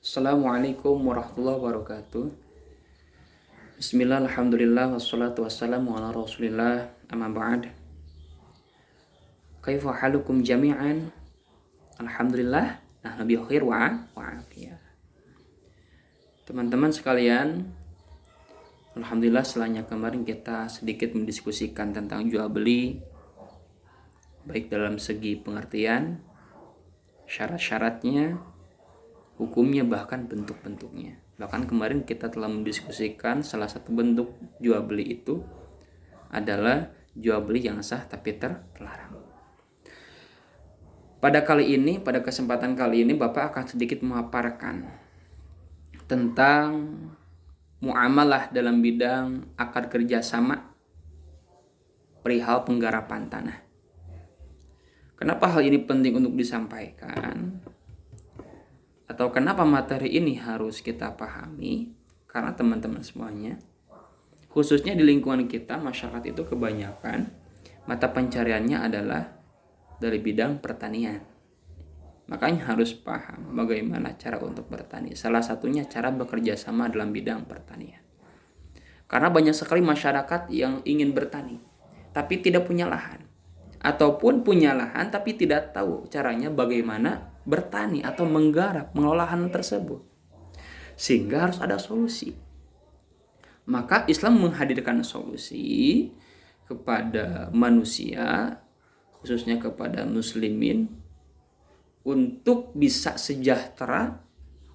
Assalamualaikum warahmatullahi wabarakatuh. Bismillah, alhamdulillah, wassalatu wassalamu ala rasulillah, amma ba'd. Kaifa halukum jami'an? Alhamdulillah, nahnu bi khair wa afiyah. Teman-teman sekalian, alhamdulillah setelahnya kemarin kita sedikit mendiskusikan tentang jual beli, baik dalam segi pengertian, syarat-syaratnya, hukumnya, bahkan bentuk-bentuknya. Bahkan kemarin kita telah mendiskusikan salah satu bentuk jual beli itu adalah jual beli yang sah tapi terlarang. Pada kesempatan kali ini Bapak akan sedikit memaparkan tentang muamalah dalam bidang akad kerjasama perihal penggarapan tanah. Kenapa hal ini penting untuk disampaikan? Atau kenapa materi ini harus kita pahami? Karena teman-teman semuanya, khususnya di lingkungan kita, masyarakat itu kebanyakan mata pencariannya adalah dari bidang pertanian. Makanya harus paham bagaimana cara untuk bertani. Salah satunya cara bekerja sama dalam bidang pertanian. Karena banyak sekali masyarakat yang ingin bertani tapi tidak punya lahan, ataupun punya lahan tapi tidak tahu caranya bagaimana bertani atau menggarap, mengelola lahan tersebut. Sehingga harus ada solusi. Maka Islam menghadirkan solusi kepada manusia, khususnya kepada muslimin, untuk bisa sejahtera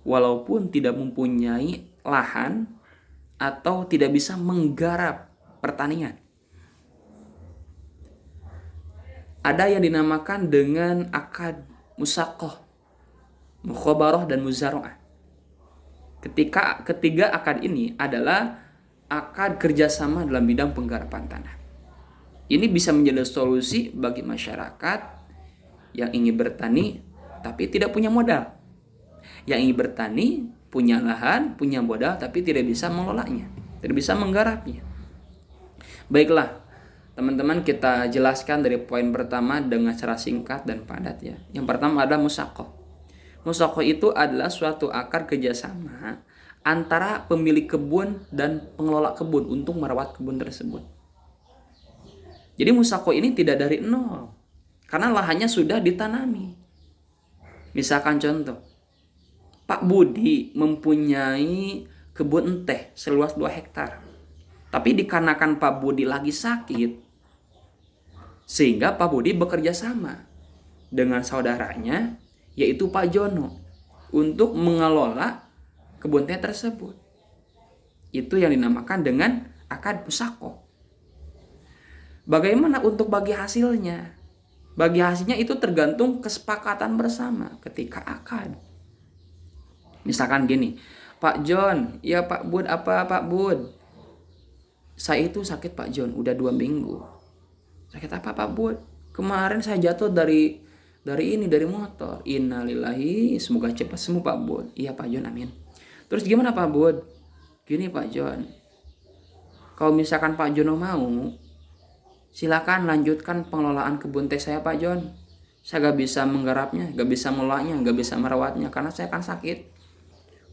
walaupun tidak mempunyai lahan atau tidak bisa menggarap pertanian. Ada yang dinamakan dengan akad musaqah, mukhabarah, dan muzara'ah. Ketiga akad ini adalah akad kerjasama dalam bidang penggarapan tanah. Ini bisa menjadi solusi bagi masyarakat yang ingin bertani tapi tidak punya modal. Yang ingin bertani, punya lahan, punya modal tapi tidak bisa mengelolanya, tidak bisa menggarapnya. Baiklah, teman-teman, kita jelaskan dari poin pertama dengan cara singkat dan padat ya. Yang pertama adalah musaqah. Musaqah itu adalah suatu akad kerjasama antara pemilik kebun dan pengelola kebun untuk merawat kebun tersebut. Jadi musaqah ini tidak dari nol, karena lahannya sudah ditanami. Misalkan contoh, Pak Budi mempunyai kebun teh seluas 2 hektar. Tapi dikarenakan Pak Budi lagi sakit, sehingga Pak Budi bekerja sama dengan saudaranya, yaitu Pak Jono, untuk mengelola kebun teh tersebut. Itu yang dinamakan dengan akad musaqah. Bagaimana untuk bagi hasilnya? Bagi hasilnya itu tergantung kesepakatan bersama ketika akad. Misalkan gini, Pak John, ya Pak Bud, apa Pak Bud? Saya itu sakit Pak John, udah 2 minggu. Sakit apa Pak Bud? Kemarin saya jatuh dari motor. Innalillahi, semoga cepat sembuh Pak Bud. Iya Pak John, amin. Terus gimana Pak Bud? Gini Pak John, kalau misalkan Pak Jono mau, silakan lanjutkan pengelolaan kebun teh saya Pak John. Saya gak bisa menggarapnya, gak bisa mengelolanya, gak bisa merawatnya karena saya kan sakit.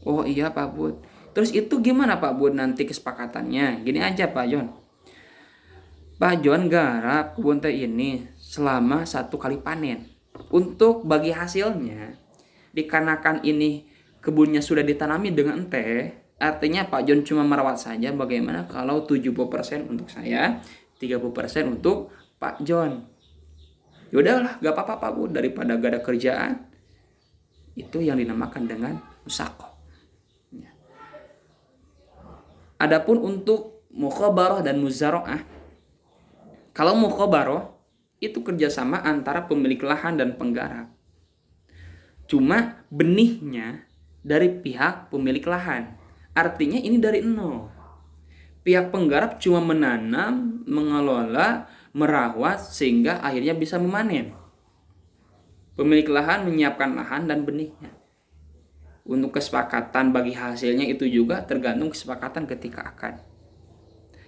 Oh iya Pak Bud. Terus itu gimana Pak Bud nanti kesepakatannya? Gini aja Pak John. Pak John garap kebun teh ini selama 1 kali panen. Untuk bagi hasilnya, dikarenakan ini kebunnya sudah ditanami dengan teh, artinya Pak John cuma merawat saja. Bagaimana kalau 70% untuk saya, 30% untuk Pak John? Yaudahlah, gak apa-apa Pak Bud, daripada gak ada kerjaan. Itu yang dinamakan dengan musaqah. Adapun untuk mukhabarah dan muzara'ah, kalau mukhabarah itu kerjasama antara pemilik lahan dan penggarap. Cuma benihnya dari pihak pemilik lahan. Artinya ini dari nol. Pihak penggarap cuma menanam, mengelola, merawat sehingga akhirnya bisa memanen. Pemilik lahan menyiapkan lahan dan benihnya. Untuk kesepakatan bagi hasilnya itu juga tergantung kesepakatan ketika akad.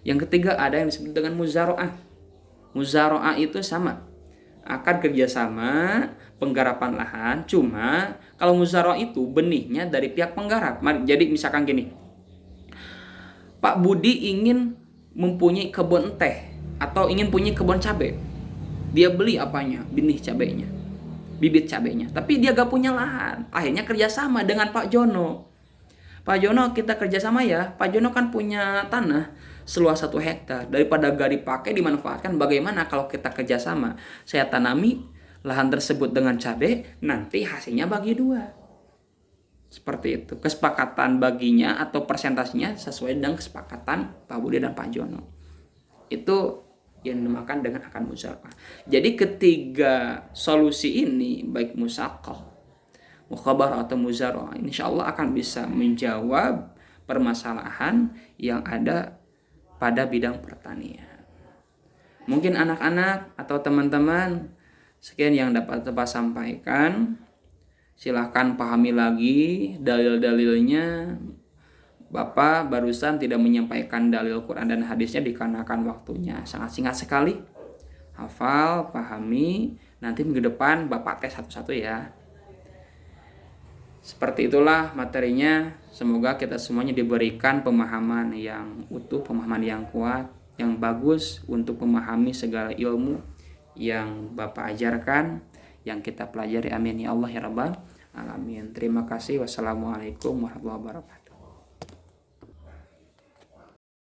Yang ketiga ada yang disebut dengan muzara'ah. Muzara'ah itu sama. akad kerjasama penggarapan lahan. Cuma kalau musyawarah itu benihnya dari pihak penggarap. Jadi misalkan gini, Pak Budi ingin mempunyai kebun teh atau ingin punya kebun cabai. Dia beli apanya? Benih cabainya, bibit cabainya. Tapi dia gak punya lahan. Akhirnya kerjasama dengan Pak Jono. Pak Jono, kita kerjasama ya. Pak Jono kan punya tanah seluas 1 hektar. Daripada gak dipakai, dimanfaatkan. Bagaimana kalau kita kerjasama? Saya tanami lahan tersebut dengan cabai, nanti hasilnya bagi 2. Seperti itu. Kesepakatan baginya atau persentasenya sesuai dengan kesepakatan Pak Budi dan Pak Jono. Itu yang dinamakan dengan akad musyawarah. Jadi ketiga solusi ini, baik musyaqqah, mukhabarah atau musyawarah, insya Allah akan bisa menjawab permasalahan yang ada pada bidang pertanian. Mungkin anak-anak atau teman-teman, sekian yang dapat Bapak sampaikan. Silahkan pahami lagi dalil-dalilnya. Bapak barusan tidak menyampaikan dalil Quran dan hadisnya dikarenakan waktunya sangat singkat sekali. Hafal, pahami, nanti minggu depan Bapak tes satu-satu ya. Seperti itulah materinya. Semoga kita semuanya diberikan pemahaman yang utuh, pemahaman yang kuat, yang bagus untuk memahami segala ilmu yang Bapak ajarkan, yang kita pelajari. Amin ya Allah ya Rabbal Alamin. Terima kasih. Wassalamualaikum warahmatullahi wabarakatuh.